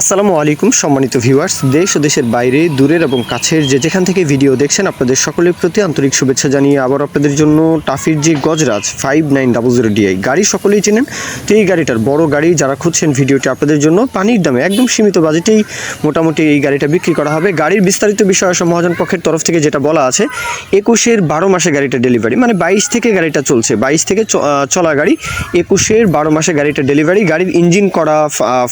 আসসালামু আলাইকুম সম্মানিত ভিউয়ার্স, দেশ ও দেশের বাইরে দূরের এবং কাছের যেখান থেকে ভিডিও দেখছেন আপনাদের সকলের প্রতি আন্তরিক শুভেচ্ছা জানিয়ে আবার আপনাদের জন্য টাফির যে গজরাজ 5900 DI গাড়ি সকলেই চেনেন। তো এই গাড়িটার বড় গাড়ি যারা খুঁজছেন ভিডিওটি আপনাদের জন্য পানির দামে একদম সীমিত বাজেটেই মোটামুটি এই গাড়িটা বিক্রি করা হবে। গাড়ির বিস্তারিত বিষয় মহাজন পক্ষের তরফ থেকে যেটা বলা আছে 21-এর 12 মাসে গাড়িটা ডেলিভারি, মানে 22 থেকে গাড়িটা চলছে, 22 থেকে চলা গাড়ি, 21-এর 12 মাসে গাড়িটা ডেলিভারি। গাড়ির ইঞ্জিন করা,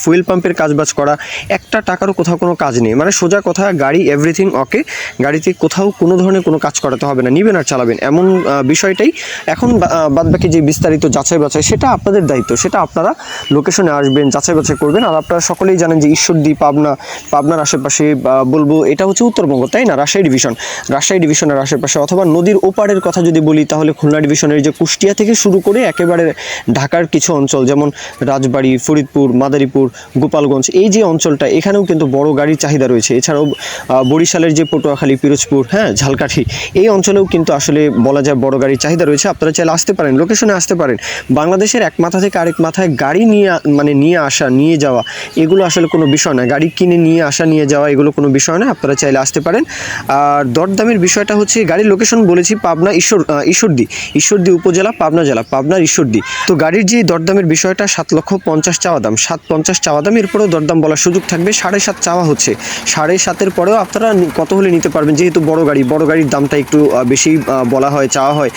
ফুয়েল পাম্পের কাজবাজ করা, একটা টাকারও কোথাও কোনো কাজ নেই, মানে সোজা কথা গাড়ি এভরিথিং ওকে, গাড়িতে কোথাও কোনো ধরনের কোনো কাজ করাতে হবে না, নিবেন আর চালাবেন এমন বিষয়টাই। এখন বাদবাকি যে বিস্তারিত যাচাই বাছাই সেটা আপনাদের দায়িত্ব, সেটা আপনারা লোকেশনে আসবেন, যাচাই বাছাই করবেন। আর আপনারা সকলেই জানেন যে ঈশ্বরদী, পাবনার আশেপাশে, বলবো এটা হচ্ছে উত্তরবঙ্গ, তাই না? রাজশাহী ডিভিশনের আশেপাশে, অথবা নদীর ওপারের কথা যদি বলি তাহলে খুলনা ডিভিশনের যে কুষ্টিয়া থেকে শুরু করে একেবারে ঢাকার কিছু অঞ্চল যেমন রাজবাড়ী, ফরিদপুর, মাদারীপুর, গোপালগঞ্জ, এই যে অঞ্চলটা এখানেও কিন্তু বড় গাড়ির চাহিদা রয়েছে। এছাড়াও বরিশালের যে পটুয়াখালী, পিরোজপুর, ঝালকাঠি, এই অঞ্চলেও কিন্তু আসলে বলা যায় বড় গাড়ির চাহিদা রয়েছে। আপনারা চাইলে আসতে পারেন, লোকেশনে আসতে পারেন। বাংলাদেশের এক মাথা থেকে আরেক মাথায় গাড়ি নিয়ে আসা নিয়ে যাওয়া এগুলো আসলে কোনো বিষয় না, গাড়ি কিনে নিয়ে আসা নিয়ে যাওয়া এগুলো কোনো বিষয় না, আপনারা চাইলে আসতে পারেন। আর দরদামের বিষয়টা হচ্ছে গাড়ির লোকেশন বলেছি পাবনা ঈশ্বরদী উপজেলা, পাবনা জেলা, পাবনার ঈশ্বরদী। তো গাড়ির যে দরদামের বিষয়টা 7,50,000 চাওয়া দাম, 7,50,000 চাওয়া দাম, এরপরেও দরদাম বলার সুযোগ থাকবে। 7.5 চাওয়া হচ্ছে, 7.5-এর পরেও আপনারা কত হলে নিতে পারবেন, যেহেতু বড় গাড়ির দামটা একটু বেশি বলা হয়, চাওয়া হয়,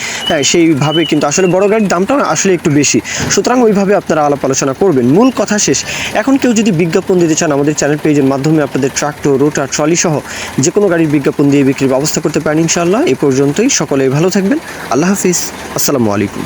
সেইভাবে কিন্তু আসলে বড় গাড়ির দামটাও আসলে একটু বেশি, সুতরাং ওইভাবে আপনারা আলাপ আলোচনা করবেন। মূল কথা শেষ। এখন কেউ যদি বিজ্ঞাপন দিতে চান আমাদের চ্যানেল পেজের মাধ্যমে আপনাদের ট্রাক্টর, রোটার, ট্রলি সহ যে কোনো গাড়ির বিজ্ঞাপন দিয়ে বিক্রির ব্যবস্থা করতে পারেন ইনশাআল্লাহ। এ পর্যন্তই, সকলেই ভালো থাকবেন। আল্লাহ হাফিজ, আসসালামু আলাইকুম।